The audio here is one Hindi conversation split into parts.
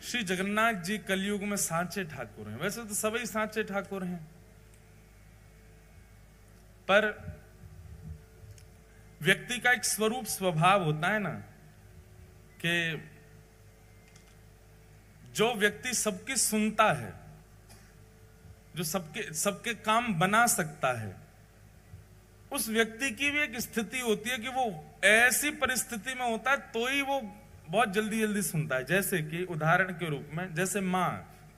श्री जगन्नाथ जी कलयुग में सांचे ठाकुर हैं। वैसे तो सभी सांचे ठाकुर हैं, पर व्यक्ति का एक स्वरूप स्वभाव होता है ना, कि जो व्यक्ति सबकी सुनता है, जो सबके काम बना सकता है, उस व्यक्ति की भी एक स्थिति होती है कि वो ऐसी परिस्थिति में होता है तो ही वो बहुत जल्दी जल्दी सुनता है। जैसे कि उदाहरण के रूप में, जैसे माँ,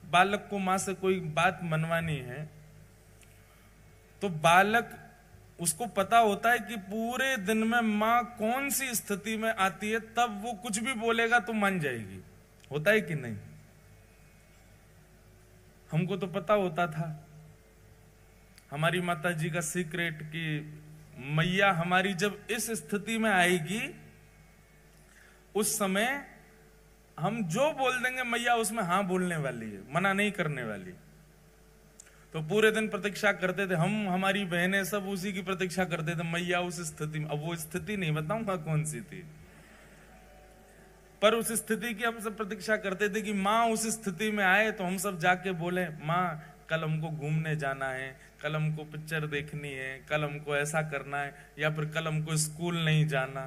बालक को माँ से कोई बात मनवानी है तो बालक, उसको पता होता है कि पूरे दिन में माँ कौन सी स्थिति में आती है, तब वो कुछ भी बोलेगा तो मान जाएगी। होता है कि नहीं? हमको तो पता होता था, हमारी माता जी का सीक्रेट, कि मैया हमारी जब इस स्थिति में आएगी उस समय हम जो बोल देंगे मैया उसमें हाँ बोलने वाली है, मना नहीं करने वाली। तो पूरे दिन प्रतीक्षा करते थे हम, हमारी बहनें सब उसी की प्रतीक्षा करते थे, मैया उस स्थिति में। अब वो स्थिति नहीं बताऊंगा कौन सी थी, पर उस स्थिति की हम सब प्रतीक्षा करते थे कि माँ उस स्थिति में आए तो हम सब जाके बोले, माँ कल हमको घूमने जाना है, कल हमको पिक्चर देखनी है, कल हमको ऐसा करना है, या फिर कल हमको स्कूल नहीं जाना,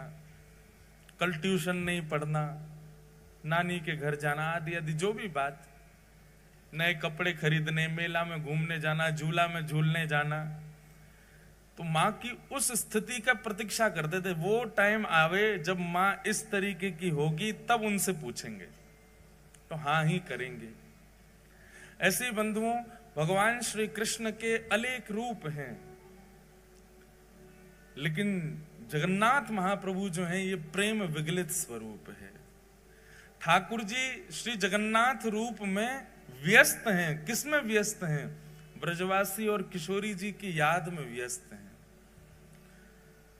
कल ट्यूशन नहीं पढ़ना, नानी के घर जाना, आदि आदि जो भी बात, नए कपड़े खरीदने, मेला में घूमने जाना, झूला में झूलने जाना। तो माँ की उस स्थिति का प्रतीक्षा करते थे, वो टाइम आवे जब माँ इस तरीके की होगी तब उनसे पूछेंगे तो हाँ ही करेंगे। ऐसे बंधुओं, भगवान श्री कृष्ण के अनेक रूप हैं, लेकिन जगन्नाथ महाप्रभु जो हैं ये प्रेम विगलित स्वरूप है। ठाकुर जी श्री जगन्नाथ रूप में व्यस्त हैं। किसमें व्यस्त हैं? ब्रजवासी और किशोरी जी की याद में व्यस्त हैं।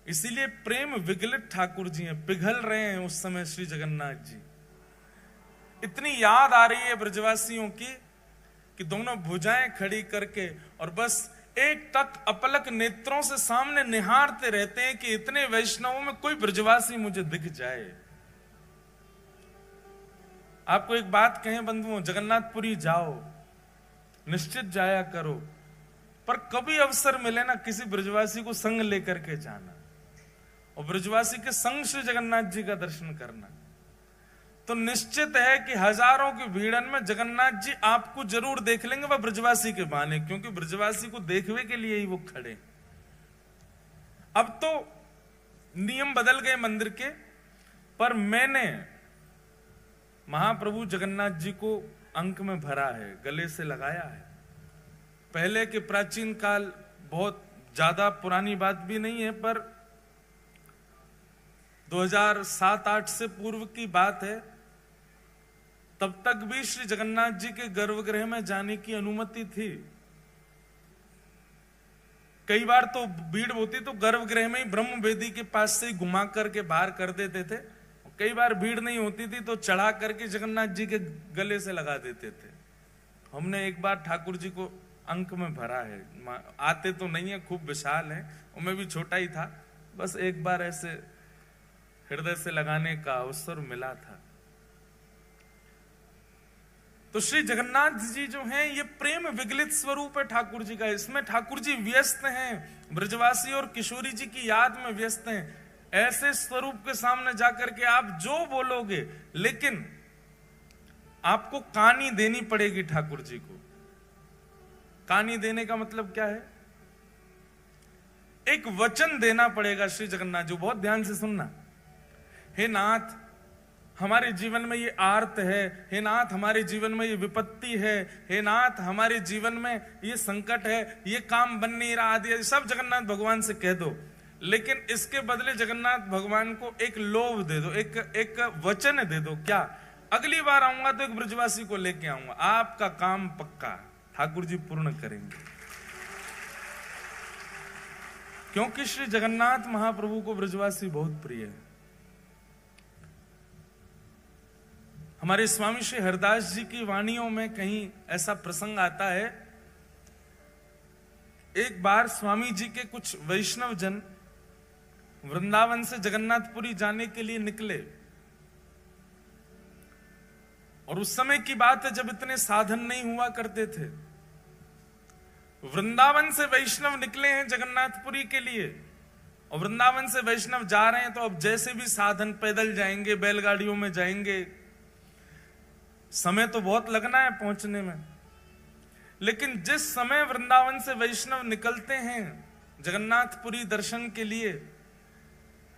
इसीलिए प्रेम विगलित ठाकुर जी हैं, पिघल रहे हैं उस समय श्री जगन्नाथ जी। इतनी याद आ रही है ब्रजवासियों की कि दोनों भुजाएं खड़ी करके और बस एक टक अपलक नेत्रों से सामने निहारते रहते हैं कि इतने वैष्णवों में कोई ब्रजवासी मुझे दिख जाए। आपको एक बात कहें बंधुओं, जगन्नाथपुरी जाओ, निश्चित जाया करो, पर कभी अवसर मिले ना किसी ब्रजवासी को संग लेकर के जाना और ब्रजवासी के संग श्री जगन्नाथ जी का दर्शन करना, तो निश्चित है कि हजारों की भीड़न में जगन्नाथ जी आपको जरूर देख लेंगे, वह ब्रजवासी के बहाने, क्योंकि ब्रजवासी को देखने के लिए ही वो खड़े। अब तो नियम बदल गए मंदिर के, पर मैंने महाप्रभु जगन्नाथ जी को अंक में भरा है, गले से लगाया है। पहले के प्राचीन काल, बहुत ज्यादा पुरानी बात भी नहीं है, पर 2007-8 से पूर्व की बात है, तब तक भी श्री जगन्नाथ जी के गर्भगृह में जाने की अनुमति थी। कई बार तो भीड़ होती तो गर्भगृह में ही ब्रह्म वेदी के पास से ही घुमा करके बाहर कर देते थे। कई बार भीड़ नहीं होती थी तो चढ़ा करके जगन्नाथ जी के गले से लगा देते थे। हमने एक बार ठाकुर जी को अंक में भरा है, आते तो नहीं है, खूब विशाल है, और मैं भी छोटा ही था, बस एक बार ऐसे हृदय से लगाने का अवसर मिला था। तो श्री जगन्नाथ जी जो हैं ये प्रेम विगलित स्वरूप है ठाकुर जी का। इसमें ठाकुर जी व्यस्त हैं, ब्रजवासी और किशोरी जी की याद में व्यस्त हैं। ऐसे स्वरूप के सामने जाकर के आप जो बोलोगे, लेकिन आपको कानी देनी पड़ेगी ठाकुर जी को। कानी देने का मतलब क्या है? एक वचन देना पड़ेगा श्री जगन्नाथ जी। बहुत ध्यान से सुनना। हे नाथ, हमारे जीवन में ये आर्त है, हे नाथ हमारे जीवन में ये विपत्ति है, हे नाथ हमारे जीवन में ये संकट है, ये काम बन नहीं रहा, आदि सब जगन्नाथ भगवान से कह दो। लेकिन इसके बदले जगन्नाथ भगवान को एक लोभ दे दो, एक वचन दे दो। क्या? अगली बार आऊंगा तो एक ब्रजवासी को लेके आऊंगा, आपका काम पक्का ठाकुर जी पूर्ण करेंगे। क्योंकि श्री जगन्नाथ महाप्रभु को ब्रजवासी बहुत प्रिय है। हमारे स्वामी श्री हरदास जी की वाणियों में कहीं ऐसा प्रसंग आता है, एक बार स्वामी जी के कुछ वैष्णव जन वृंदावन से जगन्नाथपुरी जाने के लिए निकले। और उस समय की बात है जब इतने साधन नहीं हुआ करते थे। वृंदावन से वैष्णव निकले हैं जगन्नाथपुरी के लिए, और वृंदावन से वैष्णव जा रहे हैं तो अब जैसे भी साधन, पैदल जाएंगे, बैलगाड़ियों में जाएंगे, समय तो बहुत लगना है पहुंचने में। लेकिन जिस समय वृंदावन से वैष्णव निकलते हैं जगन्नाथपुरी दर्शन के लिए,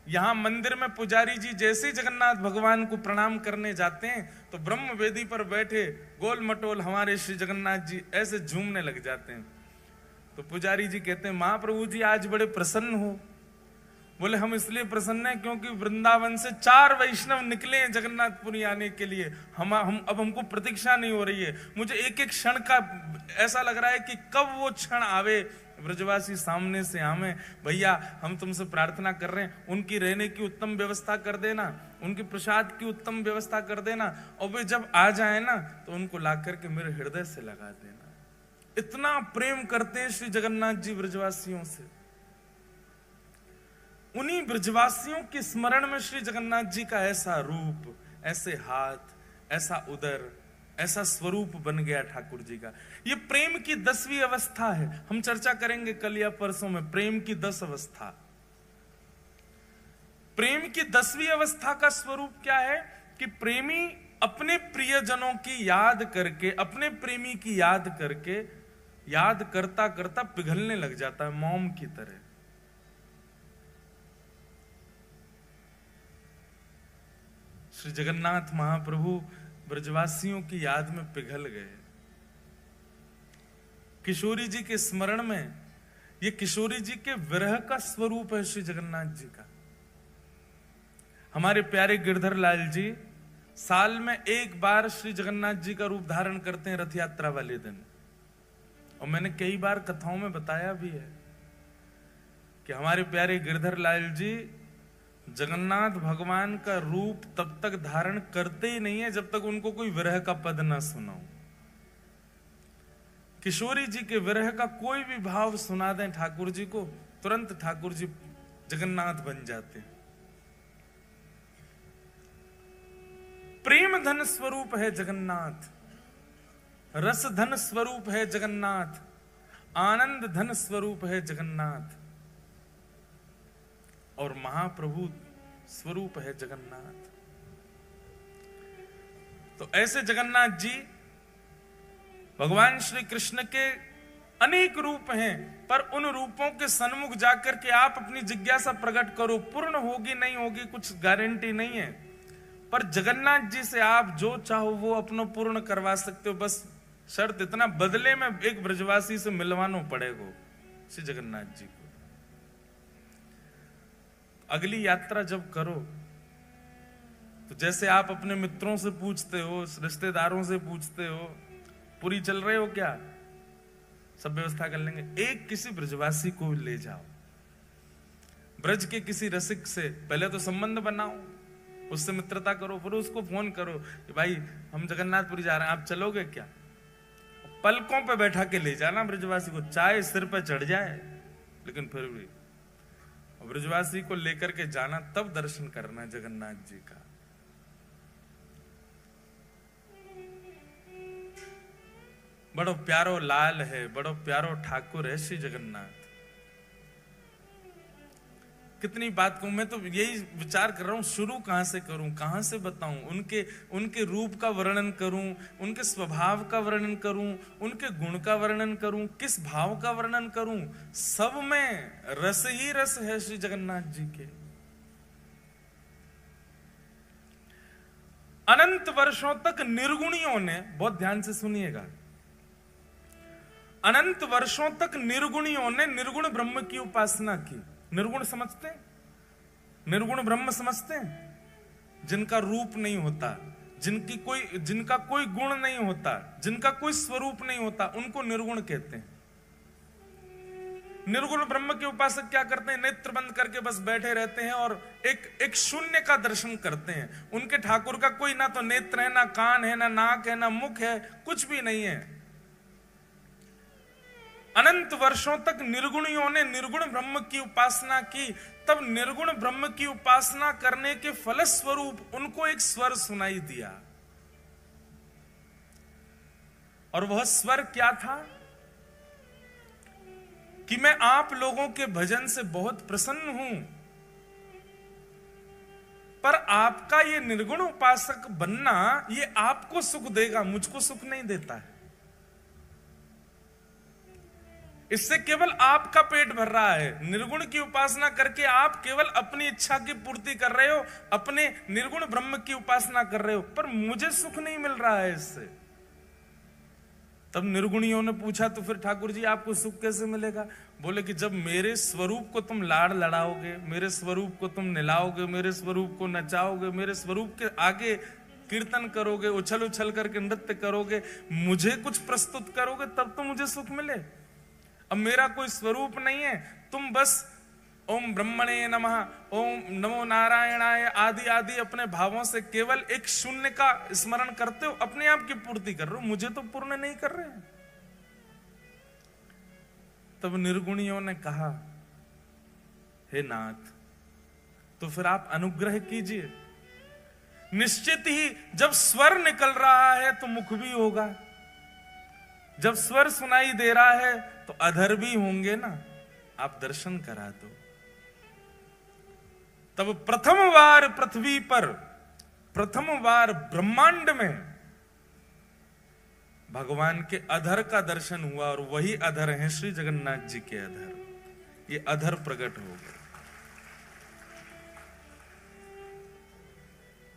यहां मंदिर में पुजारी जी जैसे जगन्नाथ भगवान को प्रणाम करने जाते हैं तो ब्रह्म वेदी पर बैठे गोल मटोल हमारे श्री जगन्नाथ जी ऐसे झूमने लग जाते हैं। तो पुजारी जी कहते हैं, महाप्रभु जी आज बड़े प्रसन्न हो। बोले, हम इसलिए प्रसन्न हैं क्योंकि वृंदावन से 4 वैष्णव निकले हैं जगन्नाथपुरी आने के लिए। हम अब हमको प्रतीक्षा नहीं हो रही है। मुझे एक एक क्षण का ऐसा लग रहा है कि कब वो क्षण आवे, ब्रजवासी सामने से आवे। भैया हम तुमसे प्रार्थना कर रहे हैं, उनकी रहने की उत्तम व्यवस्था कर देना, उनके प्रसाद की उत्तम व्यवस्था कर देना, और वे जब आ जाए ना तो उनको ला करके मेरे हृदय से लगा देना। इतना प्रेम करते हैं श्री जगन्नाथ जी ब्रजवासियों से। उन्हीं ब्रजवासियों के स्मरण में श्री जगन्नाथ जी का ऐसा रूप, ऐसे हाथ, ऐसा उदर, ऐसा स्वरूप बन गया ठाकुर जी का। ये प्रेम की 10वीं अवस्था है। हम चर्चा करेंगे कल या परसों में प्रेम की 10 अवस्था। प्रेम की 10वीं अवस्था का स्वरूप क्या है कि प्रेमी अपने प्रियजनों की याद करके, अपने प्रेमी की याद करके, याद करता करता पिघलने लग जाता है मोम की तरह। श्री जगन्नाथ महाप्रभु ब्रजवासियों की याद में पिघल गए। किशोरी जी के स्मरण में, ये किशोरी जी के विरह का स्वरूप है श्री जगन्नाथ जी का। हमारे प्यारे गिरधर लाल जी साल में एक बार श्री जगन्नाथ जी का रूप धारण करते हैं रथ यात्रा वाले दिन। और मैंने कई बार कथाओं में बताया भी है कि हमारे प्यारे गिरधर लाल जी जगन्नाथ भगवान का रूप तब तक धारण करते ही नहीं है जब तक उनको कोई विरह का पद ना सुनाओ। किशोरी जी के विरह का कोई भी भाव सुना दें ठाकुर जी को, तुरंत ठाकुर जी जगन्नाथ बन जाते हैं। प्रेम धन स्वरूप है जगन्नाथ, रस धन स्वरूप है जगन्नाथ, आनंद धन स्वरूप है जगन्नाथ, और महाप्रभु स्वरूप है जगन्नाथ। तो ऐसे जगन्नाथ जी भगवान श्री कृष्ण के अनेक रूप हैं, पर उन रूपों के सन्मुख जाकर के आप अपनी जिज्ञासा प्रकट करो। पूर्ण होगी नहीं होगी कुछ गारंटी नहीं है, पर जगन्नाथ जी से आप जो चाहो वो अपना पूर्ण करवा सकते हो। बस शर्त इतना, बदले में एक ब्रजवासी से मिलवाना पड़ेगा श्री जगन्नाथ जी को। अगली यात्रा जब करो तो जैसे आप अपने मित्रों से पूछते हो, रिश्तेदारों से पूछते हो, पूरी चल रहे हो क्या, सब व्यवस्था कर लेंगे। एक किसी ब्रजवासी को ले जाओ, ब्रज के किसी रसिक से पहले तो संबंध बनाओ, उससे मित्रता करो, फिर उसको फोन करो कि भाई हम जगन्नाथपुरी जा रहे हैं, आप चलोगे क्या। पलकों पे बैठा के ले जाना ब्रजवासी को, चाहे सिर पे चढ़ जाए, लेकिन फिर भी ब्रजवासी को लेकर के जाना, तब दर्शन करना जगन्नाथ जी का। बड़ो प्यारो लाल है, बड़ो प्यारो ठाकुर है श्री जगन्नाथ। कितनी बात कहूं, मैं तो यही विचार कर रहा हूं शुरू कहां से करूं, कहां से बताऊं, उनके रूप का वर्णन करूं, उनके स्वभाव का वर्णन करूं, उनके गुण का वर्णन करूं, किस भाव का वर्णन करूं। सब में रस ही रस है श्री जगन्नाथ जी के। अनंत वर्षों तक निर्गुणियों ने, बहुत ध्यान से सुनिएगा, अनंत वर्षों तक निर्गुणियों ने निर्गुण ब्रह्म की उपासना की। निर्गुण समझते हैं, निर्गुण ब्रह्म समझते हैं, जिनका रूप नहीं होता, जिनका कोई गुण नहीं होता, जिनका कोई स्वरूप नहीं होता, उनको निर्गुण कहते हैं। निर्गुण ब्रह्म के उपासक क्या करते हैं, नेत्र बंद करके बस बैठे रहते हैं और एक शून्य का दर्शन करते हैं। उनके ठाकुर का कोई ना तो नेत्र है, ना कान है, ना नाक है, ना मुख है, कुछ भी नहीं है। अनंत वर्षों तक निर्गुणियों ने निर्गुण ब्रह्म की उपासना की, तब निर्गुण ब्रह्म की उपासना करने के फलस्वरूप उनको एक स्वर सुनाई दिया। और वह स्वर क्या था कि मैं आप लोगों के भजन से बहुत प्रसन्न हूं, पर आपका ये निर्गुण उपासक बनना ये आपको सुख देगा, मुझको सुख नहीं देता है। इससे केवल आपका पेट भर रहा है। निर्गुण की उपासना करके आप केवल अपनी इच्छा की पूर्ति कर रहे हो, अपने निर्गुण ब्रह्म की उपासना कर रहे हो, पर मुझे सुख नहीं मिल रहा है इससे। तब निर्गुणियों ने पूछा, तो फिर ठाकुर जी आपको सुख कैसे मिलेगा? बोले कि जब मेरे स्वरूप को तुम लाड़ लड़ाओगे, मेरे स्वरूप को तुम निलाओगे, मेरे स्वरूप को नचाओगे, मेरे स्वरूप के आगे कीर्तन करोगे, उछल उछल करके नृत्य करोगे, मुझे कुछ प्रस्तुत करोगे, तब तो मुझे सुख मिले। अब मेरा कोई स्वरूप नहीं है, तुम बस ओम ब्रह्मणे नमः, ओम नमो नारायणाय आदि आदि अपने भावों से केवल एक शून्य का स्मरण करते हो, अपने आप की पूर्ति कर रहे हो, मुझे तो पूर्ण नहीं कर रहे। तब निर्गुणियों ने कहा, हे नाथ, तो फिर आप अनुग्रह कीजिए। निश्चित ही जब स्वर निकल रहा है तो मुख भी होगा, जब स्वर सुनाई दे रहा है तो अधर भी होंगे ना, आप दर्शन करा दो। तब प्रथम बार पृथ्वी पर, प्रथम बार ब्रह्मांड में भगवान के अधर का दर्शन हुआ, और वही अधर हैं श्री जगन्नाथ जी के अधर। ये अधर प्रकट हो गए।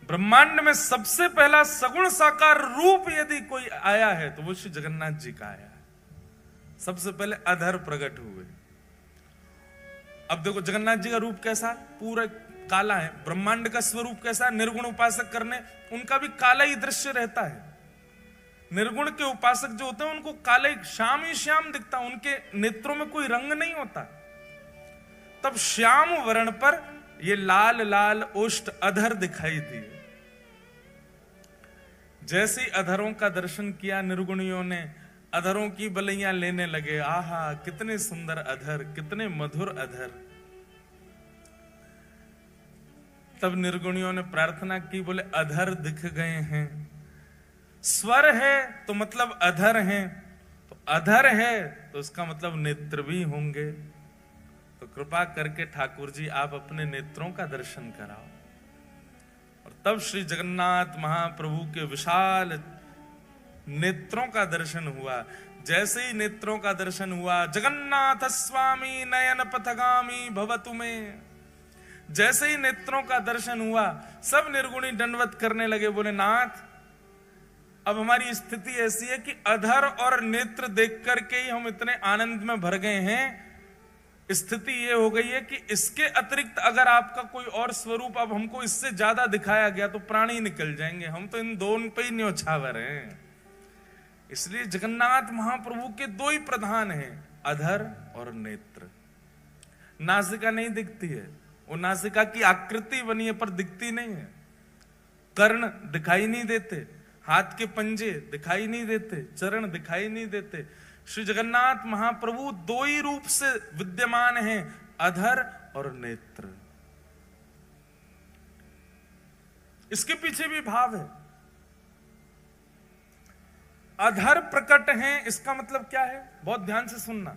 ब्रह्मांड में सबसे पहला सगुण साकार रूप यदि कोई आया है तो वो श्री जगन्नाथ जी का आया है। सबसे पहले अधर प्रकट हुए। अब देखो जगन्नाथ जी का रूप कैसा, पूरा काला है। ब्रह्मांड का स्वरूप कैसा, निर्गुण उपासक करने उनका भी काला ही दृश्य रहता है। निर्गुण के उपासक जो होते हैं उनको काले श्याम ही श्याम दिखता, उनके नेत्रों में कोई रंग नहीं होता। तब श्याम वर्ण पर ये लाल लाल ओष्ठ अधर दिखाई दिए। जैसे ही अधरों का दर्शन किया निर्गुणियों ने, अधरों की बलैया लेने लगे। आहा कितने सुंदर अधर, कितने मधुर अधर। तब निर्गुणियों ने प्रार्थना की, बोले अधर दिख गए हैं, स्वर है तो मतलब अधर हैं, तो अधर है तो उसका मतलब नेत्र भी होंगे। तो कृपा करके ठाकुर जी आप अपने नेत्रों का दर्शन कराओ। और तब श्री जगन्नाथ महाप्रभु के विशाल नेत्रों का दर्शन हुआ। जैसे ही नेत्रों का दर्शन हुआ, जगन्नाथ स्वामी नयन पथगामी भवतु में, जैसे ही नेत्रों का दर्शन हुआ सब निर्गुणी दंडवत करने लगे। बोले नाथ अब हमारी स्थिति ऐसी है कि अधर और नेत्र देख करके ही हम इतने आनंद में भर गए हैं। स्थिति ये हो गई है कि इसके अतिरिक्त अगर आपका कोई और स्वरूप अब हमको इससे ज्यादा दिखाया गया तो प्राण ही निकल जाएंगे, हम तो इन दोनों पे ही न्योछावर हैं। इसलिए जगन्नाथ महाप्रभु के दो ही प्रधान हैं, अधर और नेत्र। नासिका नहीं दिखती है, वो नासिका की आकृति बनी है पर दिखती नहीं है। कर्ण दिखाई नहीं देते, हाथ के पंजे दिखाई नहीं देते, चरण दिखाई नहीं देते। श्री जगन्नाथ महाप्रभु दो ही रूप से विद्यमान हैं, अधर और नेत्र। इसके पीछे भी भाव है। अधर प्रकट हैं, इसका मतलब क्या है, बहुत ध्यान से सुनना।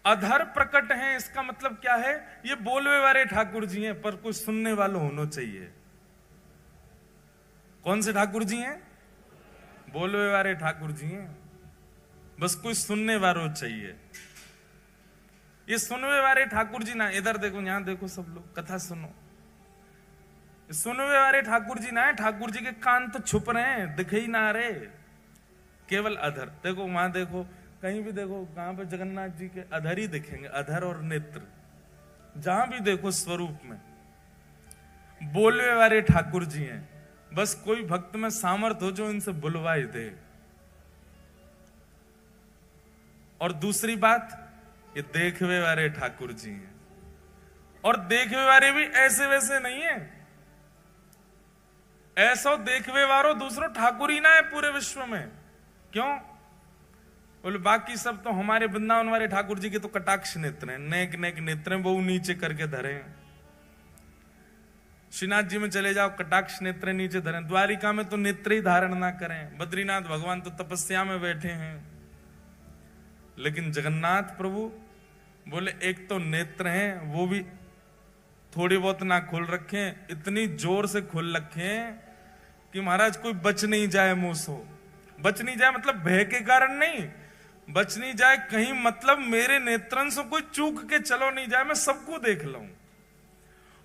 अधर प्रकट हैं इसका मतलब क्या है, ये बोलवे वाले ठाकुर जी हैं पर कुछ सुनने वालों होना चाहिए। कौन से ठाकुर जी हैं? बोलवे वाले ठाकुर जी हैं, बस कोई सुनने वालों चाहिए। ये सुनवे वाले ठाकुर जी ना, इधर देखो यहां देखो सब लोग कथा सुनो। सुनवे वाले ठाकुर जी ना है, ठाकुर जी के कान तो छुप रहे हैं, दिखे ही ना रहे, केवल अधर। देखो वहां देखो, कहीं भी देखो, कहां पे जगन्नाथ जी के अधर ही दिखेंगे, अधर और नेत्र। जहां भी देखो स्वरूप में बोलवे वाले ठाकुर जी हैं। बस कोई भक्त में सामर्थ हो जो इनसे बुलवाए दे। और दूसरी बात, ये देखवे वाले ठाकुर जी हैं, और देखवे वाले भी ऐसे वैसे नहीं है। ऐसा देखवे वारो दूसरो ठाकुर ही ना है पूरे विश्व में। क्यों? बोले बाकी सब तो हमारे वृंदावन वाले ठाकुर जी के तो कटाक्ष नेत्र हैं, नेक नेक नेत्र हैं, वो नीचे करके धरे हैं। श्रीनाथ जी में चले जाओ, कटाक्ष नेत्र नीचे धरें। द्वारिका में तो नेत्र ही धारण ना करें। बद्रीनाथ भगवान तो तपस्या में बैठे हैं। लेकिन जगन्नाथ प्रभु बोले एक तो नेत्र हैं, वो भी थोड़ी बहुत ना खोल रखे, इतनी जोर से खोल रखे कि महाराज कोई बच नहीं जाए मुंह से। बच नहीं जाए मतलब भय के कारण नहीं, बच नहीं जाए कहीं मतलब मेरे नेत्रन से कोई चूक के चलो नहीं जाए, मैं सबको देख लूं।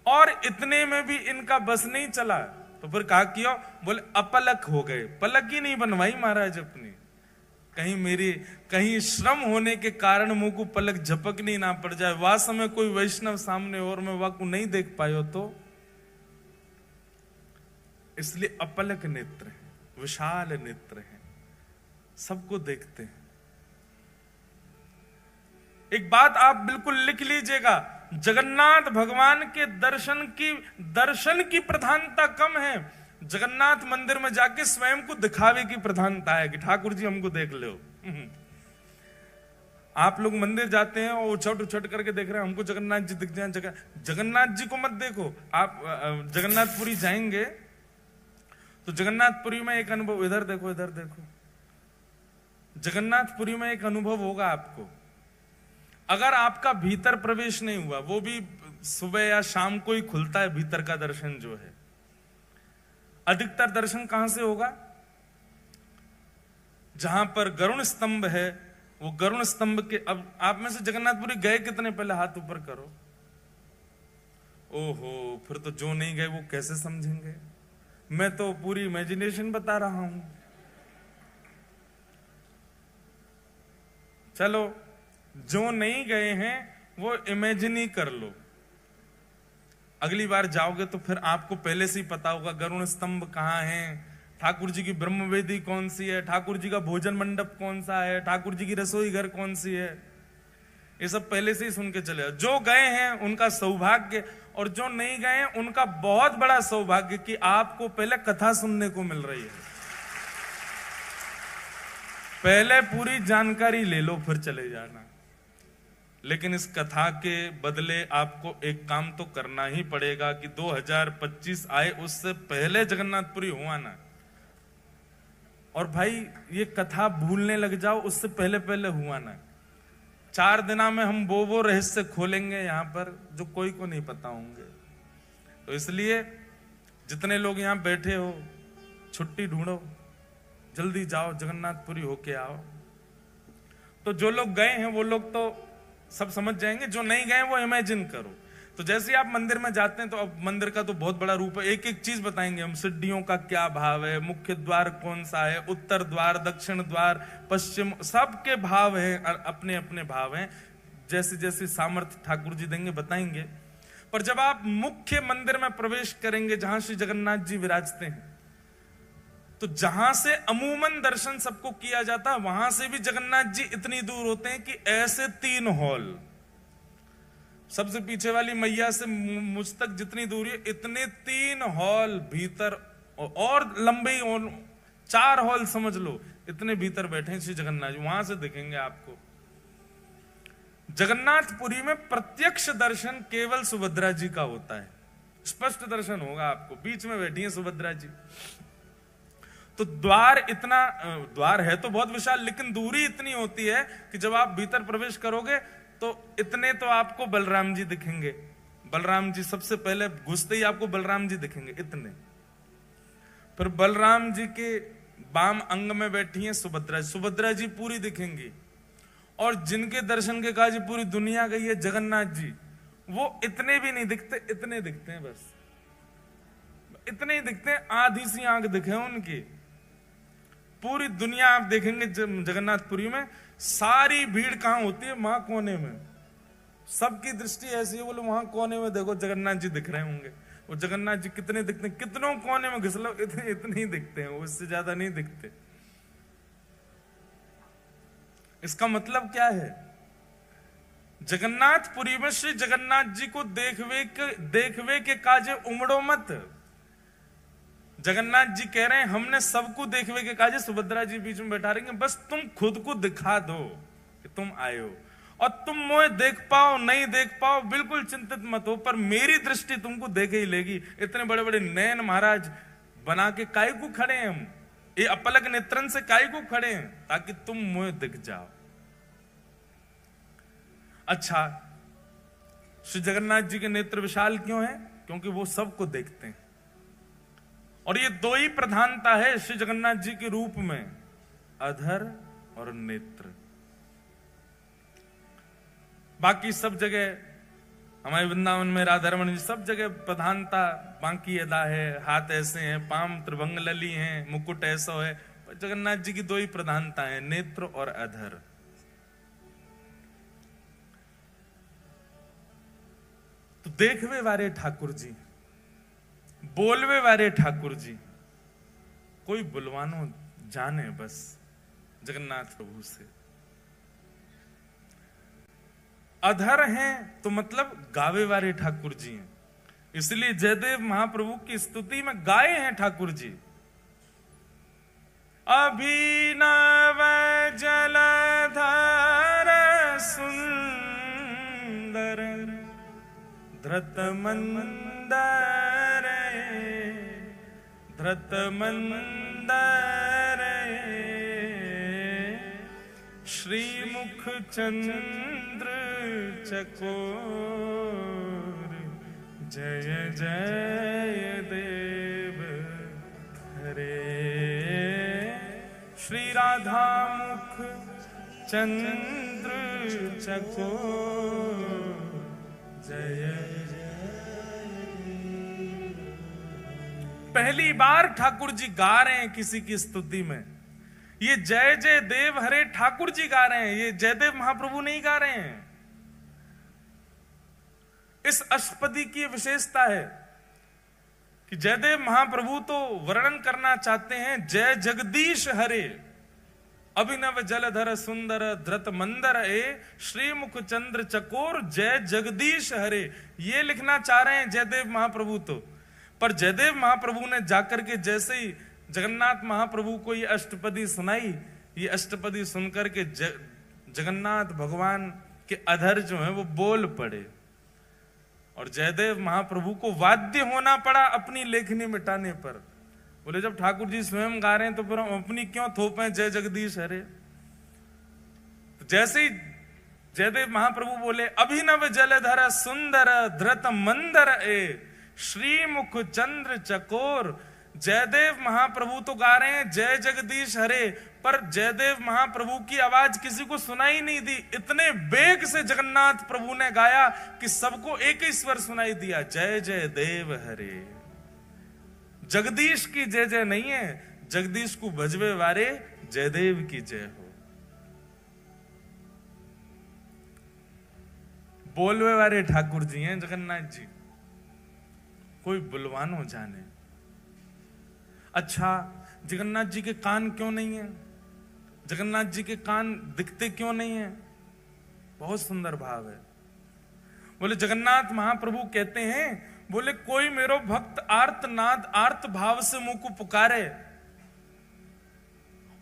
और इतने में भी इनका बस नहीं चला, तो फिर कहा किया, बोले अपलक हो गए। पलक ही नहीं बनवाई महाराज अपनी, कहीं श्रम होने के कारण मुंह को पलक झपकनी ना पड़ जाए। वह समय कोई वैष्णव सामने और मैं वह को नहीं देख पायो, तो इसलिए अपलक नेत्र है, विशाल नेत्र है, सबको देखते हैं। एक बात आप बिल्कुल लिख लीजिएगा, जगन्नाथ भगवान के दर्शन की प्रधानता कम है, जगन्नाथ मंदिर में जाके स्वयं को दिखावे की प्रधानता है कि ठाकुर जी हमको देख लो। आप लोग मंदिर जाते हैं और उछट करके देख रहे हैं हमको जगन्नाथ जी दिख जाए। जगन्नाथ जी को मत देखो। आप जगन्नाथपुरी जाएंगे तो जगन्नाथपुरी में एक अनुभव, इधर देखो इधर देखो, जगन्नाथपुरी में एक अनुभव होगा आपको। अगर आपका भीतर प्रवेश नहीं हुआ, वो भी सुबह या शाम को ही खुलता है भीतर का दर्शन जो है, अधिकतर दर्शन कहां से होगा? जहां पर गरुण स्तंभ है, वो गरुण स्तंभ के, अब आप में से जगन्नाथपुरी गए कितने, पहले हाथ ऊपर करो। ओहो, फिर तो जो नहीं गए वो कैसे समझेंगे? मैं तो पूरी इमेजिनेशन बता रहा हूं। चलो, जो नहीं गए हैं वो इमेजिन ही कर लो। अगली बार जाओगे तो फिर आपको पहले से ही पता होगा गरुण स्तंभ कहाँ है, ठाकुर जी की ब्रह्मवेदी कौन सी है, ठाकुर जी का भोजन मंडप कौन सा है, ठाकुर जी की रसोई घर कौन सी है। ये सब पहले से ही सुन के चले। जो गए हैं उनका सौभाग्य, और जो नहीं गए हैं उनका बहुत बड़ा सौभाग्य कि आपको पहले कथा सुनने को मिल रही है। पहले पूरी जानकारी ले लो फिर चले जाना। लेकिन इस कथा के बदले आपको एक काम तो करना ही पड़ेगा कि 2025 आए उससे पहले जगन्नाथपुरी हुआ ना। और भाई ये कथा भूलने लग जाओ उससे पहले पहले हुआ ना। 4 दिना में हम वो रहस्य खोलेंगे यहाँ पर जो कोई को नहीं पता होंगे। तो इसलिए जितने लोग यहाँ बैठे हो, छुट्टी ढूंढो, जल्दी जाओ जगन्नाथपुरी होके आओ। तो जो लोग गए हैं वो लोग तो सब समझ जाएंगे, जो नहीं गए वो इमेजिन करो। तो जैसे आप मंदिर में जाते हैं तो अब मंदिर का तो बहुत बड़ा रूप है, एक एक चीज बताएंगे हम। सिद्धियों का क्या भाव है, मुख्य द्वार कौन सा है, उत्तर द्वार, दक्षिण द्वार, पश्चिम, सबके भाव है, अपने अपने भाव हैं। जैसे जैसे सामर्थ्य ठाकुर जी देंगे बताएंगे। पर जब आप मुख्य मंदिर में प्रवेश करेंगे जहां श्री जगन्नाथ जी विराजते हैं, तो जहां से अमूमन दर्शन सबको किया जाता है वहां से भी जगन्नाथ जी इतनी दूर होते हैं कि ऐसे 3 हॉल, सबसे पीछे वाली मैया से मुझ तक जितनी दूरी है इतने 3 हॉल भीतर, और लंबे, और 4 हॉल समझ लो, इतने भीतर बैठे हैं श्री जगन्नाथ जी। वहां से दिखेंगे आपको। जगन्नाथपुरी में प्रत्यक्ष दर्शन केवल सुभद्रा जी का होता है, स्पष्ट दर्शन होगा आपको। बीच में बैठी है सुभद्रा जी। तो द्वार है तो बहुत विशाल, लेकिन दूरी इतनी होती है कि जब आप भीतर प्रवेश करोगे तो इतने तो आपको बलराम जी दिखेंगे। बलराम जी सबसे पहले घुसते ही आपको बलराम जी दिखेंगे इतने। फिर बलराम जी के बाम अंग में बैठी हैं सुभद्रा जी। सुभद्रा जी पूरी दिखेंगी। और जिनके दर्शन के काज पूरी दुनिया गई है जगन्नाथ जी, वो इतने भी नहीं दिखते, इतने दिखते हैं, बस इतने ही दिखते हैं। आधी सी आंख दिखे उनकी। पूरी दुनिया आप देखेंगे जगन्नाथपुरी में, सारी भीड़ कहां होती है? वहां कोने में। सबकी दृष्टि ऐसी है, बोले वहां कोने में देखो जगन्नाथ जी दिख रहे होंगे। वो जगन्नाथ जी कितने दिखते हैं? कितनों कोने में घिस लो, इतने ही दिखते हैं, उससे ज्यादा नहीं दिखते। इसका मतलब क्या है? जगन्नाथपुरी में श्री जगन्नाथ जी को देखवे के काजे उमड़ो मत। जगन्नाथ जी कह रहे हैं हमने सबको देखवे के काजे सुभद्रा जी बीच में बैठा रहेंगे, बस तुम खुद को दिखा दो कि तुम आए हो। और तुम मुझे देख पाओ नहीं देख पाओ बिल्कुल चिंतित मत हो, पर मेरी दृष्टि तुमको देखे ही लेगी। इतने बड़े बड़े नयन महाराज बना के काय को खड़े हैं हम, ये अपलक नेत्रन से काय को खड़े हैं, ताकि तुम मुझे दिख जाओ। अच्छा, श्री जगन्नाथ जी के नेत्र विशाल क्यों है? क्योंकि वो सबको देखते हैं। और ये दो ही प्रधानता है श्री जगन्नाथ जी के रूप में, अधर और नेत्र। बाकी सब जगह हमारे वृंदावन में राधा रमन सब जगह प्रधानता बांकी अदा है, हाथ ऐसे हैं, पाम त्रिभंग लली हैं, मुकुट ऐसा है। जगन्नाथ जी की दो ही प्रधानता है, नेत्र और अधर। तो देखवे वारे ठाकुर जी, बोलवे वारे ठाकुर जी, कोई बुलवानो जाने बस जगन्नाथ प्रभु से। अधर हैं तो मतलब गावे वाले ठाकुर जी हैं, इसलिए जयदेव महाप्रभु की स्तुति में गाए हैं ठाकुर जी। अभिनव जलधर सुंदर धृत मंदर धृत मंदर श्रीमुख चंद्र चकोर जय जय देव हरे। श्री राधा मुख चंद्र चकोर जय जय। पहली बार ठाकुर जी गा रहे हैं किसी की स्तुति में, ये जय जय देव हरे ठाकुर जी गा रहे हैं, ये जयदेव महाप्रभु नहीं गा रहे हैं। इस अष्टपदी की विशेषता है कि जयदेव महाप्रभु तो वर्णन करना चाहते हैं जय जगदीश हरे, अभिनव जलधर सुंदर धृत मंदर ए श्रीमुख चंद्र चकोर जय जगदीश हरे, ये लिखना चाह रहे हैं जयदेव महाप्रभु तो। पर जयदेव महाप्रभु ने जाकर के जैसे ही जगन्नाथ महाप्रभु को ये अष्टपदी सुनाई, ये अष्टपदी सुनकर के जगन्नाथ भगवान के अधर जो है वो बोल पड़े, और जयदेव महाप्रभु को वाद्य होना पड़ा अपनी लेखनी मिटाने पर। बोले जब ठाकुर जी स्वयं गा रहे हैं तो फिर हम अपनी क्यों थोपे जय जगदीश हरे। तो जैसे ही जयदेव महाप्रभु बोले अभिनव जलधर सुंदर धृत मंदर ए श्रीमुख चंद्र चकोर, जयदेव महाप्रभु तो गा रहे हैं जय जगदीश हरे, पर जयदेव महाप्रभु की आवाज किसी को सुनाई नहीं दी। इतने बेग से जगन्नाथ प्रभु ने गाया कि सबको एक ही स्वर सुनाई दिया, जय जय देव हरे। जगदीश की जय जय नहीं है, जगदीश को भजवे वारे जयदेव की जय हो। बोलवे वारे ठाकुर जी हैं जगन्नाथ जी, कोई बुलवानो जाने। अच्छा, जगन्नाथ जी के कान क्यों नहीं है? जगन्नाथ जी के कान दिखते क्यों नहीं है? बहुत सुंदर भाव है। बोले जगन्नाथ महाप्रभु कहते हैं, बोले कोई मेरो भक्त आर्त नाद आर्त भाव से मुंह को पुकारे,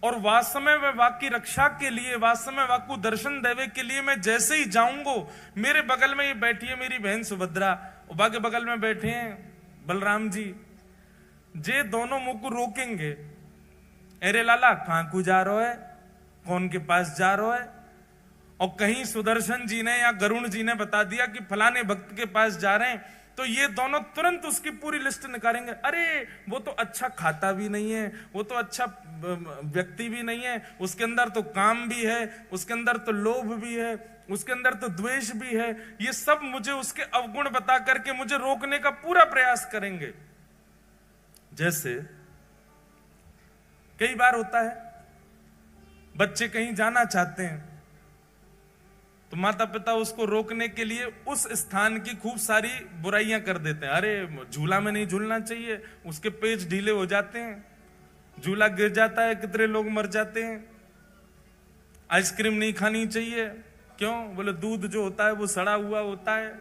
और वास्तव में वाकी रक्षा के लिए, वास्तव में वाकु दर्शन देवे के लिए मैं जैसे ही जाऊंगो, मेरे बगल में ये बैठी है मेरी बहन सुभद्रा, उबा के बगल में बैठे हैं बलराम जी, जे दोनों मुंह को रोकेंगे, अरे लाला कहां को जा रहा है, कौन के पास जा रहा है। और कहीं सुदर्शन जी ने या गरुण जी ने बता दिया कि फलाने भक्त के पास जा रहे हैं, तो ये दोनों तुरंत उसकी पूरी लिस्ट निकालेंगे। अरे वो तो अच्छा खाता भी नहीं है, वो तो अच्छा व्यक्ति भी नहीं है, उसके अंदर तो काम भी है, उसके अंदर तो लोभ भी है, उसके अंदर तो द्वेष भी है। ये सब मुझे उसके अवगुण बता करके मुझे रोकने का पूरा प्रयास करेंगे। जैसे कई बार होता है बच्चे कहीं जाना चाहते हैं तो माता पिता उसको रोकने के लिए उस स्थान की खूब सारी बुराइयां कर देते हैं। अरे झूला में नहीं झूलना चाहिए, उसके पेच ढीले हो जाते हैं, झूला गिर जाता है, कितने लोग मर जाते हैं। आइसक्रीम नहीं खानी चाहिए, क्यों? बोले दूध जो होता है वो सड़ा हुआ होता है।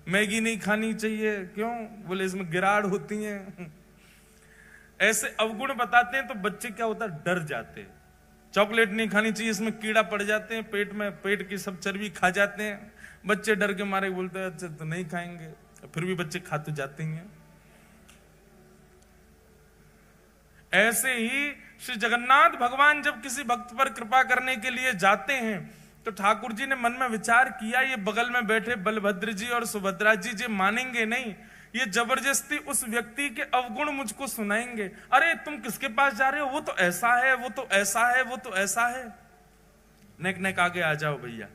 मैगी नहीं खानी चाहिए, क्यों? बोले इसमें गिराड़ होती हैं। ऐसे अवगुण बताते हैं तो बच्चे क्या होता है, डर जाते हैं। चॉकलेट नहीं खानी चाहिए, इसमें कीड़ा पड़ जाते हैं पेट में, पेट की सब चर्बी खा जाते हैं। बच्चे डर के मारे बोलते हैं अच्छा तो नहीं खाएंगे, फिर भी बच्चे खा तो जाते हैं। ऐसे ही श्री जगन्नाथ भगवान जब किसी भक्त पर कृपा करने के लिए जाते हैं तो ठाकुर जी ने मन में विचार किया, ये बगल में बैठे बलभद्र जी और सुभद्रा जी जे मानेंगे नहीं, ये जबरदस्ती उस व्यक्ति के अवगुण मुझको सुनाएंगे। अरे तुम किसके पास जा रहे हो, वो तो ऐसा है, वो तो ऐसा है, वो तो ऐसा है। नेक नेक आगे आ जाओ भैया,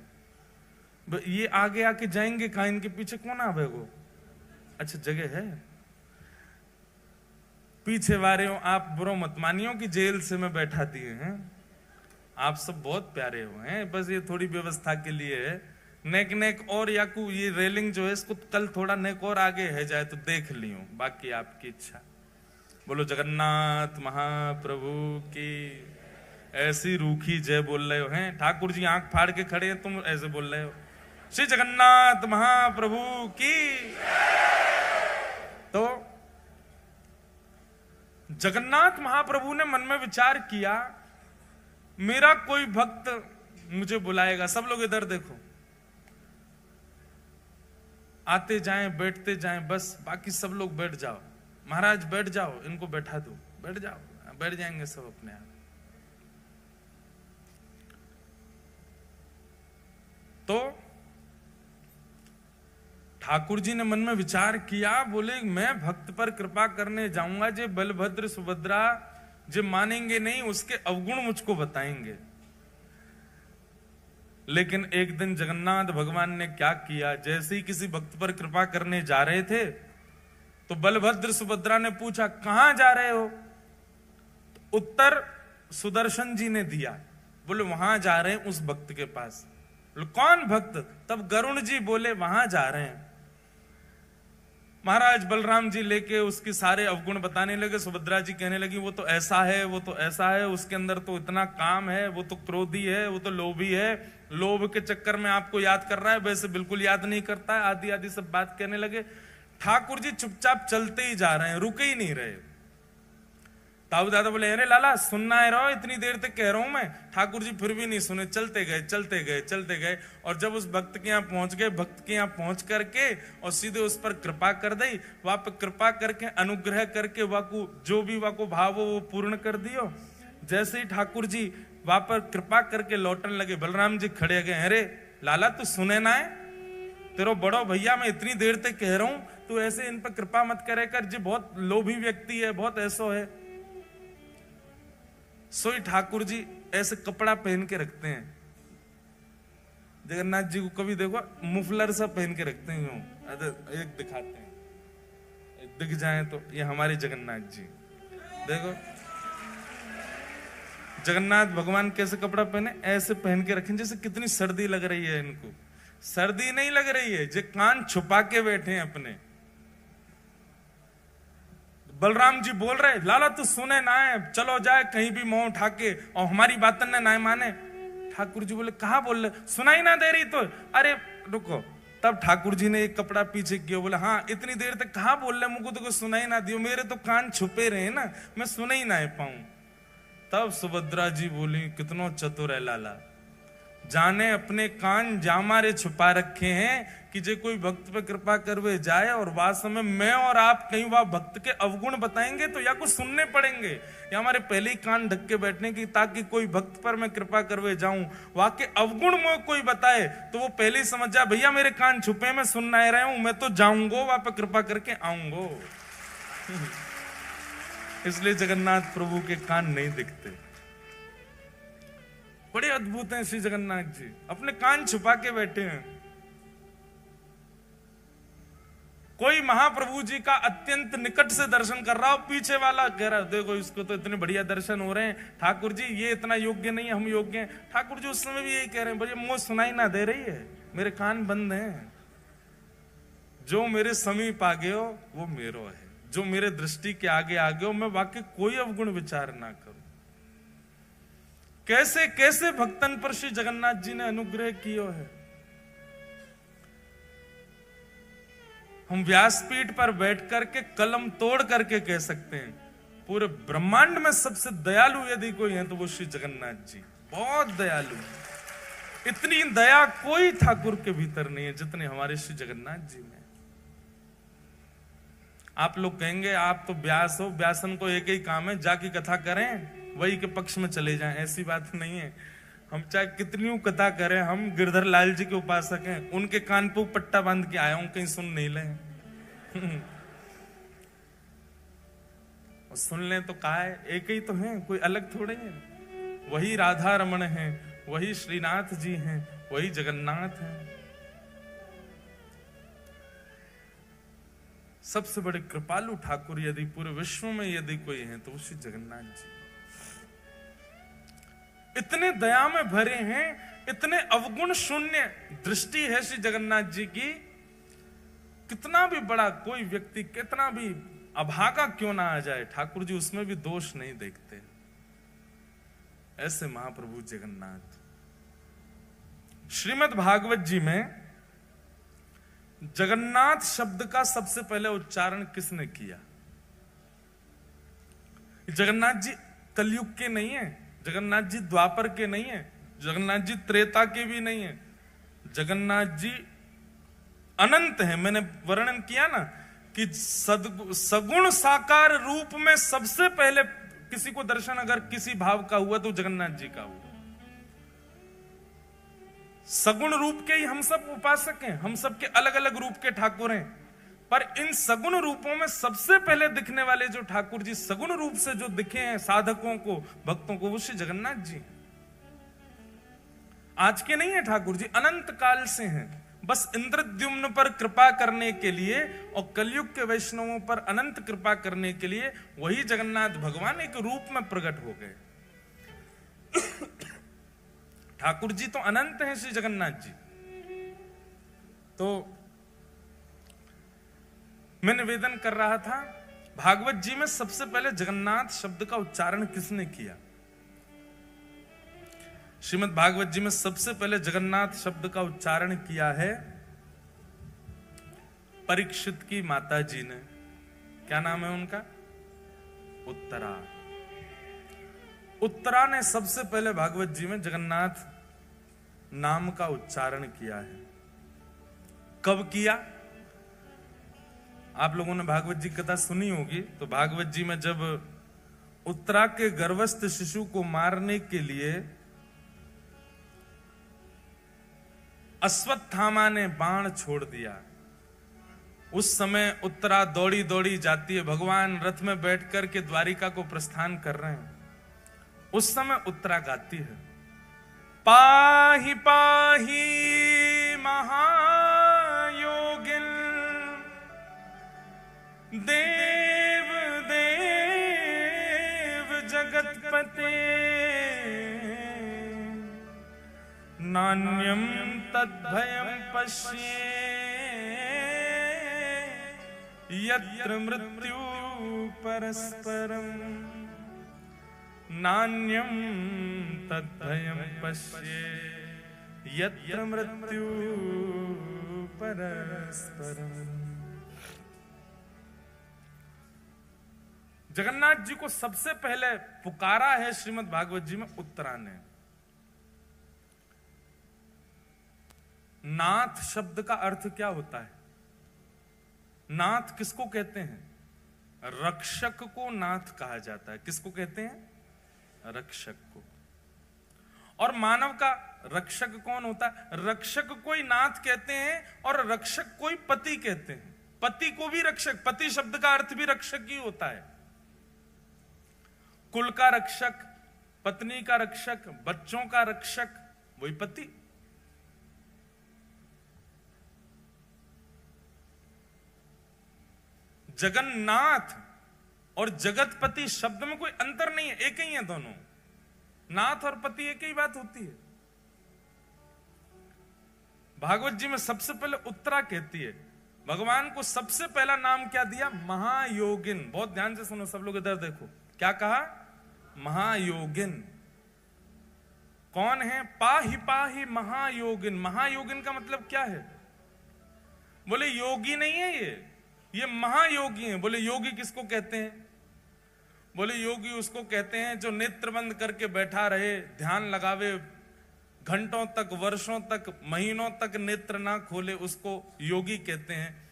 ये आगे आके जाएंगे कहां, इनके पीछे कौन आवेगो? अच्छा जगह है, पीछे वारे हो आप, बुरो मत मानियो कि जेल से मैं बैठा दिए हैं। आप सब बहुत प्यारे हो हैं, बस ये थोड़ी व्यवस्था के लिए है। नेक नेक और याकू ये रेलिंग जो है इसको कल थोड़ा नेक और आगे है जाए तो देख लियो, बाकी आपकी इच्छा। बोलो जगन्नाथ महाप्रभु की। ऐसी रूखी जय बोल रहे हो हैं, ठाकुर जी आंख फाड़ के खड़े हैं, तुम ऐसे बोल रहे हो श्री जगन्नाथ महाप्रभु की। तो जगन्नाथ महाप्रभु ने मन में विचार किया, मेरा कोई भक्त मुझे बुलाएगा। सब लोग इधर देखो, आते जाएं बैठते जाएं, बस बाकी सब लोग बैठ जाओ। महाराज बैठ जाओ, इनको बैठा दो, बैठ जाओ, बैठ जाएंगे सब अपने आप। तो ठाकुर जी ने मन में विचार किया, बोले मैं भक्त पर कृपा करने जाऊंगा, जे बलभद्र सुभद्रा जे मानेंगे नहीं, उसके अवगुण मुझको बताएंगे। लेकिन एक दिन जगन्नाथ भगवान ने क्या किया, जैसे ही किसी भक्त पर कृपा करने जा रहे थे तो बलभद्र सुभद्रा ने पूछा कहां जा रहे हो? तो उत्तर सुदर्शन जी ने दिया, बोले वहां जा रहे हैं उस भक्त के पास। बोले कौन भक्त? तब गरुण जी बोले वहां जा रहे हैं। महाराज बलराम जी लेके उसके सारे अवगुण बताने लगे। सुभद्रा जी कहने लगी वो तो ऐसा है, वो तो ऐसा है, उसके अंदर तो इतना काम है, वो तो क्रोधी है, वो तो लोभी है, लोभ के चक्कर में आपको याद कर रहा है, वैसे बिल्कुल याद नहीं करता है, आदि आदि सब बात कहने लगे। ठाकुर जी चुपचाप चलते ही जा रहे हैं, रुके ही नहीं रहे। ताऊ दादा बोले अरे लाला सुनना है रहो, इतनी देर तक कह रहा हूं मैं। ठाकुर जी फिर भी नहीं सुने, चलते गए चलते गए चलते गए, और जब उस भक्त के यहाँ पहुंच गए, भक्त के यहाँ पहुंच करके और सीधे उस पर कृपा कर दी। वहां पर कृपा करके अनुग्रह करके वाकू जो भी वाको भाव हो वो पूर्ण कर दियो। जैसे ही ठाकुर जी वहां पर कृपा करके लौटने लगे, बलराम जी खड़े गए, अरे लाला तू सुने ना है, तेरो बड़ो भैया मैं इतनी देर तक कह रहा हूं, तू ऐसे इन पर कृपा मत करे कर, जी बहुत लोभी व्यक्ति है, बहुत ऐसो है। सोई ठाकुर जी ऐसे कपड़ा पहन के रखते हैं, जगन्नाथ जी को कभी देखो मुफलर सा पहन के रखते हैं, यूं एक दिखाते हैं, दिख जाए तो ये हमारे जगन्नाथ जी। देखो जगन्नाथ भगवान कैसे कपड़ा पहने, ऐसे पहन के रखें जैसे कितनी सर्दी लग रही है इनको। सर्दी नहीं लग रही है, जो कान छुपा के बैठे हैं अपने। बलराम जी बोल रहे लाला तू सुने ना है, चलो जाए कहीं भी मुंह उठा के, और हमारी बातन ने ना माने। ठाकुर जी बोले कहा बोल रहे, सुनाई ना दे रही तो? अरे रुको। तब ठाकुर जी ने एक कपड़ा पीछे किया, बोले हाँ इतनी देर तक कहा बोल रहे, मुझको तो सुनाई ना दियो, मेरे तो कान छुपे रहे ना, मैं सुना ही ना पाऊं। तब सुभद्रा जी बोली कितनो चतुर है लाला, जाने अपने कान जामारे छुपा रखे हैं कि जे कोई भक्त पे कृपा करवे जाए और वास्तव में मैं और आप कहीं वह भक्त के अवगुण बताएंगे तो या कुछ सुनने पड़ेंगे, या हमारे पहले ही कान ढक के बैठने की, ताकि कोई भक्त पर मैं कृपा करवे जाऊं, वहां के अवगुण मुझे कोई बताए तो वो पहले ही समझ जाए भैया मेरे कान छुपे, मैं सुनना ही रहा हूं, मैं तो जाऊंगो वहां पर कृपा करके आऊंगो। इसलिए जगन्नाथ प्रभु के कान नहीं दिखते। बड़े अद्भुत हैं श्री जगन्नाथ जी, अपने कान छुपा के बैठे हैं। कोई महाप्रभु जी का अत्यंत निकट से दर्शन कर रहा हो, पीछे वाला कह रहा है देखो इसको तो इतने बढ़िया दर्शन हो रहे हैं, ठाकुर जी ये इतना योग्य नहीं है, हम योग्य हैं। ठाकुर जी उस समय भी यही कह रहे हैं, भैया मुझे सुनाई ना दे रही है, मेरे कान बंद हैं, जो मेरे समीप आ गए हो वो मेरो है, जो मेरे दृष्टि के आगे आ गए हो मैं वाकई कोई अवगुण विचार ना करूं। कैसे कैसे भक्तन पर श्री जगन्नाथ जी ने अनुग्रह किया है। हम व्यासपीठ पर बैठ करके कलम तोड़ करके कह सकते हैं, पूरे ब्रह्मांड में सबसे दयालु यदि कोई है तो वो श्री जगन्नाथ जी, बहुत दयालु है। इतनी दया कोई ठाकुर के भीतर नहीं है जितने हमारे श्री जगन्नाथ जी में। आप लोग कहेंगे आप तो व्यास हो, व्यासन को एक ही काम है जाकी कथा करें, वही के पक्ष में चले जाएं। ऐसी बात नहीं है। हम चाहे कितनी कथा करें, हम गिरधर लाल जी के उपासक हैं, उनके कान पे पट्टा बांध के आया हूं, कहीं सुन नहीं ले। सुन ले तो कहा है, एक ही तो है, कोई अलग थोड़े हैं। वही राधा रमण है, वही श्रीनाथ जी हैं, वही जगन्नाथ हैं। सबसे बड़े कृपालु ठाकुर यदि पूरे विश्व में यदि कोई है तो श्री जगन्नाथ जी। इतने दया में भरे हैं, इतने अवगुण शून्य दृष्टि है श्री जगन्नाथ जी की। कितना भी बड़ा कोई व्यक्ति, कितना भी अभागा क्यों ना आ जाए, ठाकुर जी उसमें भी दोष नहीं देखते। ऐसे महाप्रभु जगन्नाथ। श्रीमद् भागवत जी में जगन्नाथ शब्द का सबसे पहले उच्चारण किसने किया? जगन्नाथ जी कलयुग के नहीं है, जगन्नाथ जी द्वापर के नहीं है, जगन्नाथ जी त्रेता के भी नहीं है, जगन्नाथ जी अनंत है। मैंने वर्णन किया ना कि सगुण साकार रूप में सबसे पहले किसी को दर्शन अगर किसी भाव का हुआ तो जगन्नाथ जी का हुआ। सगुण रूप के ही हम सब उपासक हैं, हम सब के अलग अलग रूप के ठाकुर हैं, पर इन सगुण रूपों में सबसे पहले दिखने वाले जो ठाकुर जी सगुण रूप से जो दिखे हैं साधकों को, भक्तों को, वो श्री जगन्नाथ जी। आज के नहीं है ठाकुर जी, अनंत काल से हैं। बस इंद्रद्युम्न पर कृपा करने के लिए और कलयुग के वैष्णवों पर अनंत कृपा करने के लिए वही जगन्नाथ भगवान एक रूप में प्रकट हो गए। ठाकुर जी तो अनंत हैं श्री जगन्नाथ जी। तो मैं निवेदन कर रहा था, भागवत जी में सबसे पहले जगन्नाथ शब्द का उच्चारण किसने किया? श्रीमद् भागवत जी में सबसे पहले जगन्नाथ शब्द का उच्चारण किया है परीक्षित की माता जी ने। क्या नाम है उनका? उत्तरा। उत्तरा ने सबसे पहले भागवत जी में जगन्नाथ नाम का उच्चारण किया है। कब किया? आप लोगों ने भागवत जी कथा सुनी होगी, तो भागवत जी में जब उत्तरा के गर्भस्थ शिशु को मारने के लिए अश्वत्थामा ने बाण छोड़ दिया, उस समय उत्तरा दौड़ी दौड़ी जाती है, भगवान रथ में बैठकर के द्वारिका को प्रस्थान कर रहे हैं। उस समय उत्तरा गाती है, पाहि पाहि महायोगिन देव देव जगतपते नान्यम तद्भयं पश्ये यत्र मृत्यु परस्परम नान्यम तद्भयं पश्ये यत्र मृत्यु परस्परम। जगन्नाथ जी को सबसे पहले पुकारा है श्रीमद् भागवत जी में उत्तरा ने। नाथ शब्द का अर्थ क्या होता है? नाथ किसको कहते हैं? रक्षक को नाथ कहा जाता है। किसको कहते हैं? रक्षक को। और मानव का रक्षक कौन होता है? रक्षक कोई नाथ कहते हैं और रक्षक कोई पति कहते हैं। पति को भी रक्षक, पति शब्द का अर्थ भी रक्षक ही होता है। कुल का रक्षक, पत्नी का रक्षक, बच्चों का रक्षक, वही पति। जगन्नाथ और जगतपति शब्द में कोई अंतर नहीं है, एक ही है दोनों। नाथ और पति एक ही बात होती है। भागवत जी में सबसे पहले उत्तरा कहती है, भगवान को सबसे पहला नाम क्या दिया? महायोगिन। बहुत ध्यान से सुनो सब लोग, इधर देखो, क्या कहा? महायोगिन। कौन है? पाहि पाहि महायोगिन। महायोगिन का मतलब क्या है? बोले योगी नहीं है ये महायोगी है। बोले योगी किसको कहते हैं? बोले योगी उसको कहते हैं जो नेत्र बंद करके बैठा रहे, ध्यान लगावे, घंटों तक, वर्षों तक, महीनों तक नेत्र ना खोले, उसको योगी कहते हैं।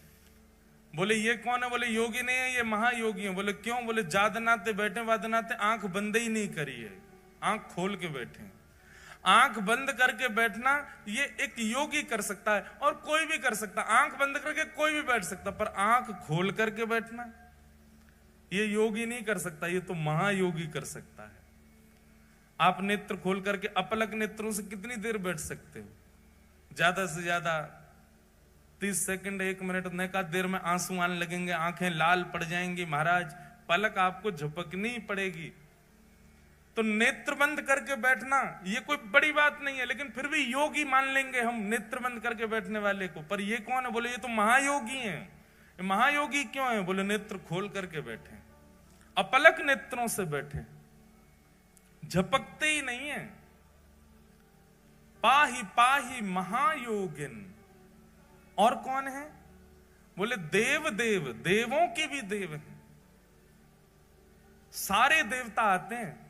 बोले ये कौन है? बोले योगी नहीं है, ये महायोगी है। बोले क्यों? बोले जादनाते बैठे वादनाते आंख बंद ही नहीं करी है, आंख खोल के बैठे। आंख बंद करके बैठना ये एक योगी कर सकता है और कोई भी कर सकता है। आंख बंद करके कोई भी बैठ सकता, पर आंख खोल करके बैठना ये योगी नहीं कर सकता, ये तो महायोगी कर सकता है। आप नेत्र खोल करके अपलक नेत्रों से कितनी देर बैठ सकते हो? ज्यादा से ज्यादा 30 सेकंड, 1 मिनट। नैका देर में आंसू आने लगेंगे, आंखें लाल पड़ जाएंगी महाराज, पलक आपको झपकनी पड़ेगी। तो नेत्र बंद करके बैठना ये कोई बड़ी बात नहीं है, लेकिन फिर भी योगी मान लेंगे हम नेत्र बंद करके बैठने वाले को। पर ये कौन है? बोले ये तो महायोगी हैं। महायोगी क्यों है? बोले नेत्र खोल करके बैठे, अपलक नेत्रों से बैठे, झपकते ही नहीं है। पाही पाही महायोगिन। और कौन है? बोले देव देव, देवों के भी देव हैं। सारे देवता आते हैं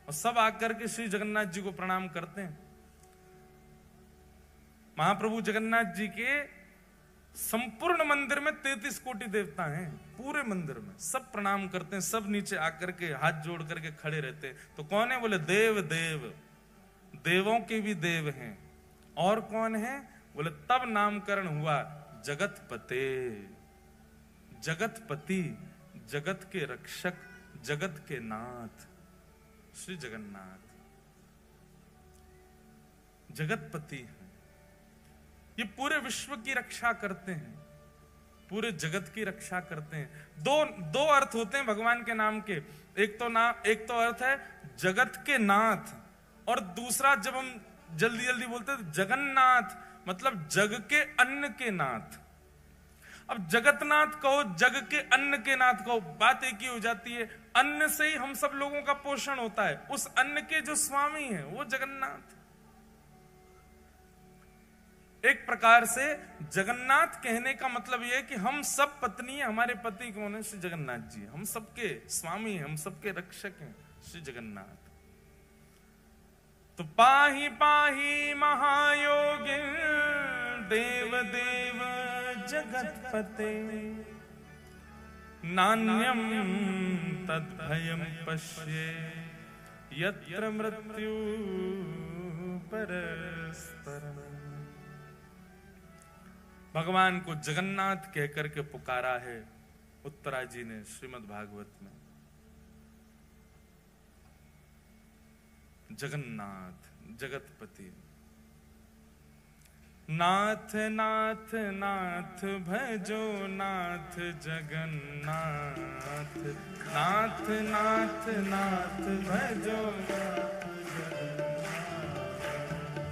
और सब आकर के श्री जगन्नाथ जी को प्रणाम करते हैं। महाप्रभु जगन्नाथ जी के संपूर्ण मंदिर में 33 कोटि देवता हैं। पूरे मंदिर में सब प्रणाम करते हैं, सब नीचे आकर के हाथ जोड़ करके खड़े रहते हैं। तो कौन है? बोले देव देव, देवों के भी देव हैं। और कौन है? बोले तब नामकरण हुआ जगतपते, जगतपति, जगत के रक्षक, जगत के नाथ श्री जगन्नाथ जगतपति हैं। ये पूरे विश्व की रक्षा करते हैं, पूरे जगत की रक्षा करते हैं। दो अर्थ होते हैं भगवान के नाम के। एक तो अर्थ है जगत के नाथ, और दूसरा जब हम जल्दी जल्दी बोलते हैं जगन्नाथ, मतलब जग के अन्न के नाथ। अब जगतनाथ कहो, जग के अन्न के नाथ कहो, बात एक ही हो जाती है। अन्न से ही हम सब लोगों का पोषण होता है। उस अन्न के जो स्वामी हैं वो जगन्नाथ। एक प्रकार से जगन्नाथ कहने का मतलब यह है कि हम सब पत्नी है, हमारे पति कौन है? श्री जगन्नाथ जी। हम सबके स्वामी हैं, हम सबके रक्षक हैं श्री जगन्नाथ। तो पाही पाही महायोगी देव देव जगतपते, नान्यम तद्भयं पश्ये यत्र मृत्यु परस्परम्। भगवान को जगन्नाथ कहकर के पुकारा है उत्तरा जी ने श्रीमद् भागवत में। जगन्नाथ, जगतपति। नाथ नाथ नाथ भजो नाथ जगन्नाथ, नाथ नाथ नाथ भजो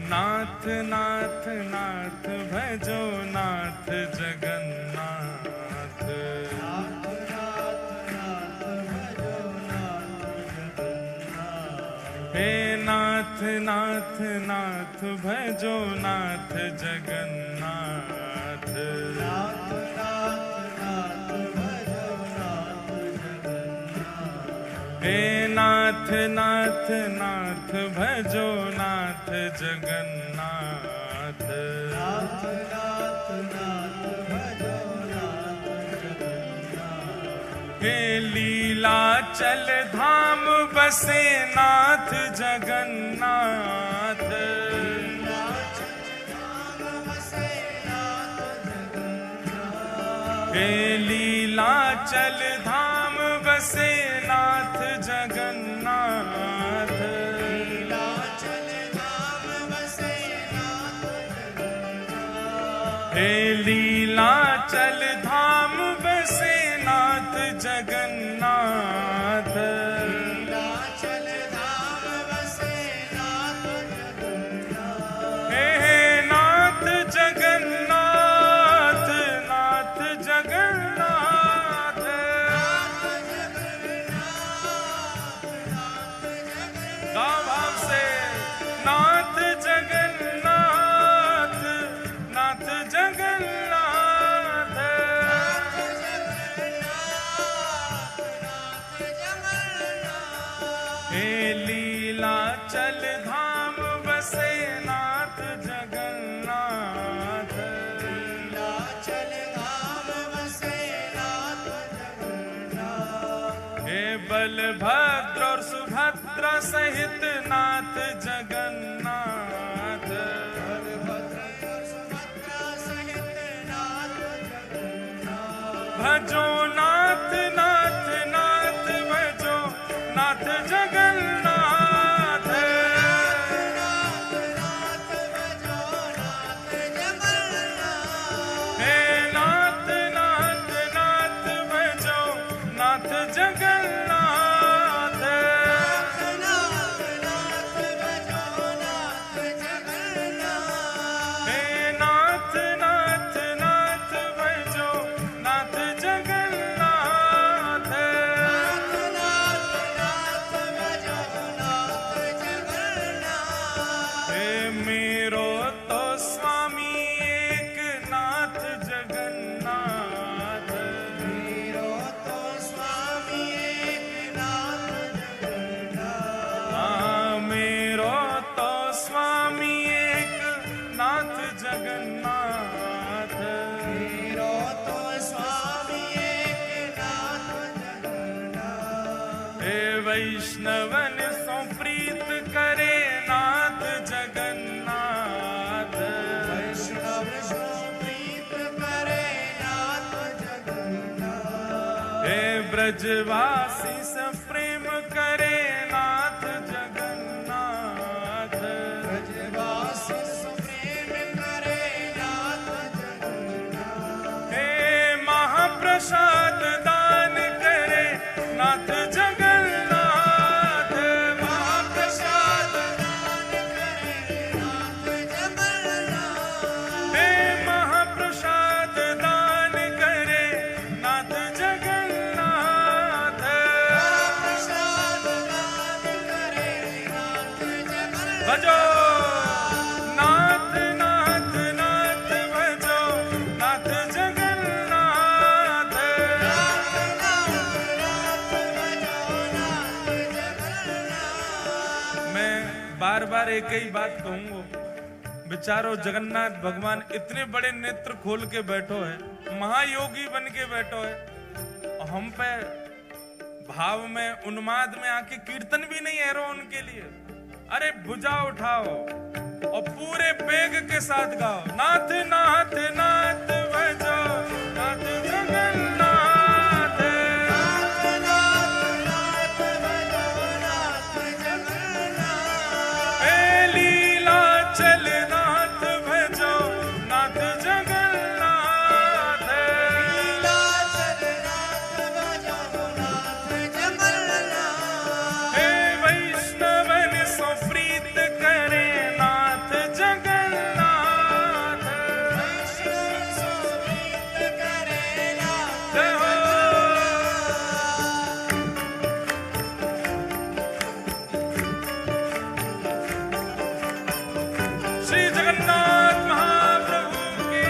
नाथ, नाथ नाथ भजो नाथ जगन्नाथ। हे नाथ नाथ नाथ भजो नाथ जगन्नाथ। हे नाथ नाथ नाथ भजो नाथ जगन्नाथ। हे लीलाचल धाम बसे नाथ जगन्नाथ। हे लीलाचल धाम बसे नाथ जगन्नाथ। हे लीलाचल धाम बसे नाथ जगन्नाथ। हे नाथ जगन्नाथ, नाथ जगन्नाथ। गा भाव से नाथ जगन्नाथ, नाथ जगन्नाथ। नीलाचल धाम बसे नाथ जगन्नाथ, नीलाचल धाम बसे नाथ जगन्नाथ। हे बलभद्र और सुभद्रा सहित नाथ जगन्नाथ, बलभद्र और सुभद्रा सहित नाथ जगन्नाथ। भजो नाथ नाथ नाथ भजो नाथ जगन्नाथ, नाथ नाथ भजो नाथ जगन्नाथ। हे नाथ नाथ नाथ भजो नाथ जगन्नाथ, नाथ नाथ नाथ भजो नाथ जगन्नाथ। हे नाथ नाथ नाथ भजो नाथ जगन्नाथ, नाथ नाथ नाथ भजो नाथ जगन्नाथ। हे मेरो तो स्वामी एक नाथ जगन्नाथ, मेरो तो स्वामी एक नाथ जगन्नाथ। हाँ मेरो तो स्वामी एक नाथ जगन्नाथ, मेरो तो स्वामी एक नाथ जगन्नाथ। हे वैष्णवन सो प्रीत करे नाथ जगन्नाथ, वैष्णव सो प्रीत करे नाथ जगन्नाथ। हे ब्रजवासी से प्रेम करे नाथ जगन्नाथ, ब्रजवासी सो प्रेम करे नाथ जगन्नाथ। हे महाप्रसाद दान करे नाथ जगन्नाथ, महाप्रसाद दान करे नाथ जगन्नाथ। हे महाप्रसाद दान करे नाथ जगन्नाथ, महाप्रसाद दान करे नाथ जगन्नाथ। भजो नाथ नाथ नाथ भजो नाथ जगन्नाथ, नाथ नाथ नाथ भजो नाथ जगन्नाथ। मैं बार बार एक ही बात कहूंगा, विचारो जगन्नाथ भगवान इतने बड़े नेत्र खोल के बैठो है, महायोगी बन के बैठो है, और हम पे भाव में उन्माद में आके कीर्तन भी नहीं है रो उनके लिए। अरे भुजा उठाओ और पूरे बेग के साथ गाओ, नाथ नाथ नाथ भजो नाथ जगन्नाथ, नाथ नाथ नाथ भजो नाथ जगन्नाथ। हे लीलाचल नाथ भजो नाथ जगन्नाथ, लीलाचल नाथ भजो नाथ जगन्नाथ। हे वैष्णवन सो प्रीत करे नाथ जगन्नाथ, वैष्णव सो प्रीत करे नाथ जय हो। श्री जगन्नाथ महाप्रभु की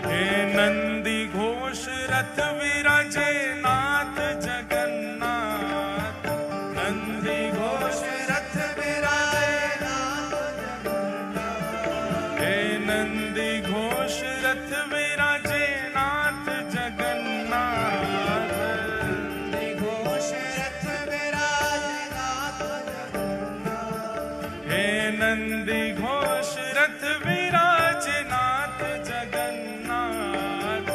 हे नंदी घोष रथ विराजे नाथ जगन्नाथ, नंदी घोष रथ विराजे नाथ जगन्नाथ। हे नंदी घोष रथ विराजे नाथ जगन्नाथ, घोष रथ विराजे नाथ जगन्नाथ। हे नंदी घोष रथ विराजे नाथ जगन्नाथ,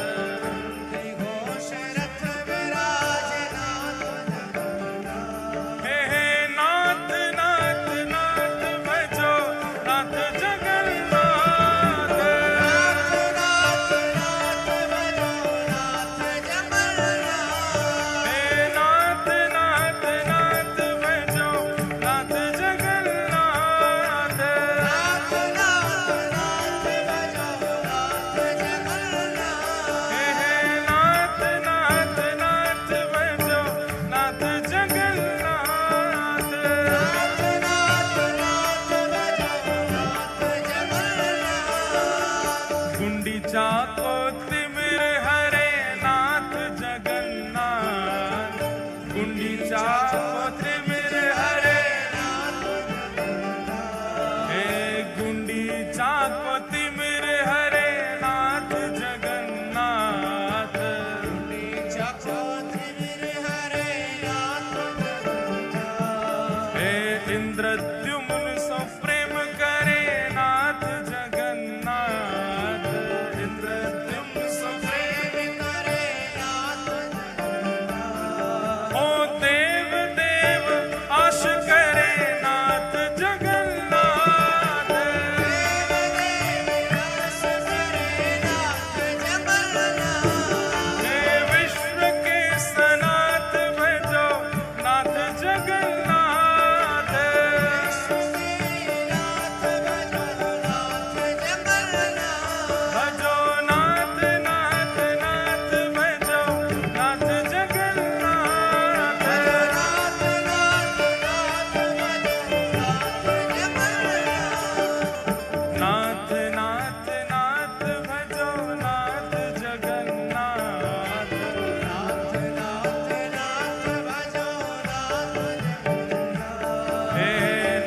घोष रथ विराजे नाथ जगन्नाथ। हे नाथ नाथ नाथ भजो नाथ जगन्नाथ, नाथ नाथ नाथ चाको तिमिर हरे नाथ जगन्नाथ, गुंडी चाको तिमिर हरे हे गुंडी चाको तिमिर हरे नाथ जगन्नाथ, हे इंद्रद्युम्न सो प्रेम करे नाथ जगन्नाथ, इंद्रद्युम्न सो प्रेम करे नाथ जगन्नाथ, ओ देव देव आश करे नाथ जगन्नाथ, हे विश्व के सनाथ भजो नाथ जगन्नाथ, भजो नाथ नाथ नाथ भजो नाथ जगन्नाथ, नाथ नाथ नाथ भजो नाथ जगन्नाथ, हे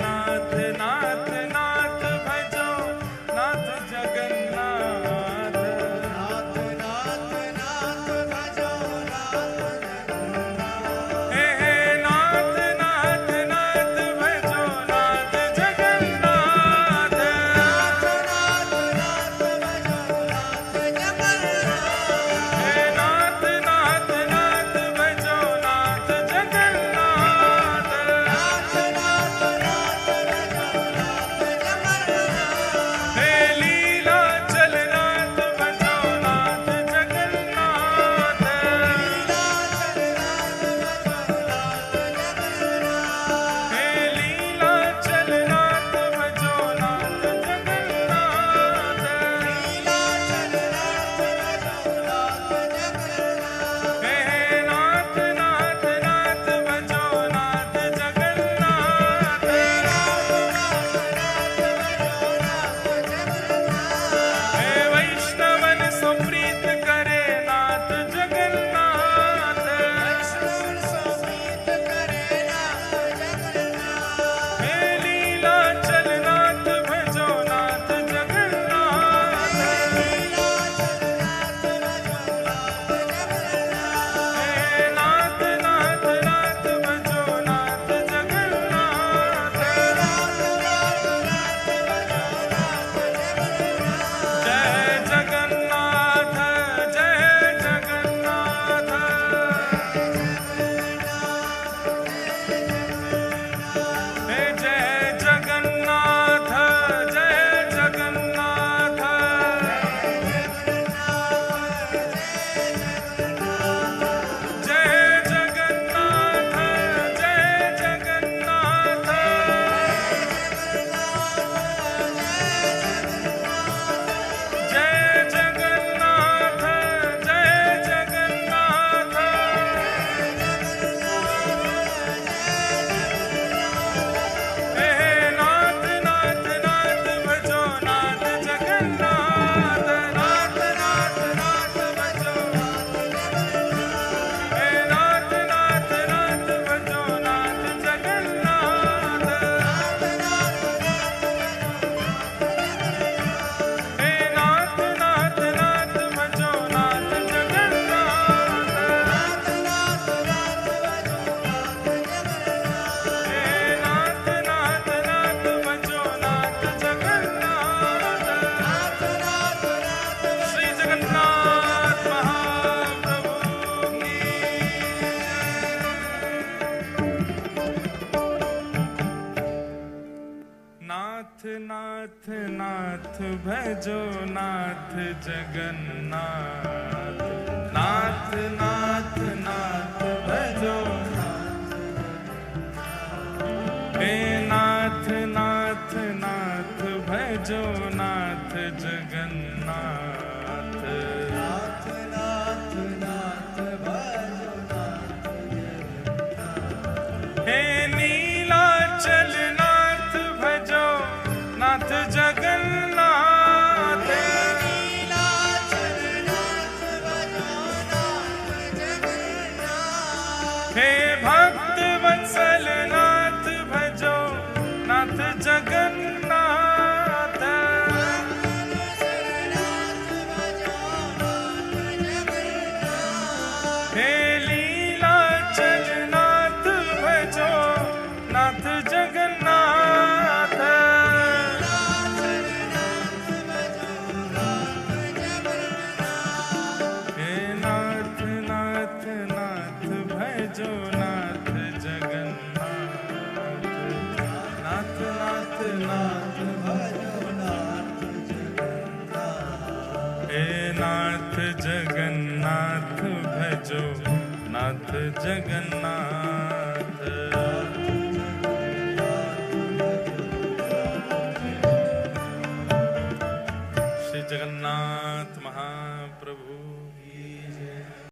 नाथ नाथ नाथ भजो नाथ जगन्नाथ, हे नाथ नाथ नाथ भजो नाथ जगन्नाथ, हे नाथ नाथ नाथ भजो नाथ जगन्नाथ, हे लीला चलनाथ भजो नाथ जगन्नाथ, हे लीला चलनाथ भजो नाथ जगन्नाथ, हे नाथ नाथ नाथ भजो नाथ जगन्नाथ, हे वैष्णवन सो प्रीत करे नाथ जगन्नाथ, हे लीला चलनाथ भजो नाथ जगन्नाथ, हे नाथ नाथ नाथ भजो नाथ जगन्नाथ, जय जगन्नाथ जय जगन्नाथ, हे जय जगन्नाथ जय जगन्नाथ, जय जगन्नाथ जय जगन्नाथ, जय जगन्नाथ जय जगन्नाथ, हे नाथ नाथ नाथ भजो नाथ जगन्नाथ, नाथ नाथ नाथ भजो, हे नाथ नाथ नाथ भजो नाथ जगन्नाथ, हे नाथ नाथ नाथ भजो नाथ जगन्नाथ, हे नाथ नाथ नाथ भजो नाथ जगन्नाथ, श्री जगन्नाथ महाप्रभु की नाथ नाथ नाथ भजो नाथ जगन्नाथ, नाथ नाथ नाथ भजो हे नाथ नाथ नाथ भजो नाथ जगन्नाथ, हे नीलाचल नाथ भजो नाथ जगन्नाथ, नीलाचल हे नाथ जगन्नाथ भजो नाथ जगन्नाथ। श्री जगन्नाथ महा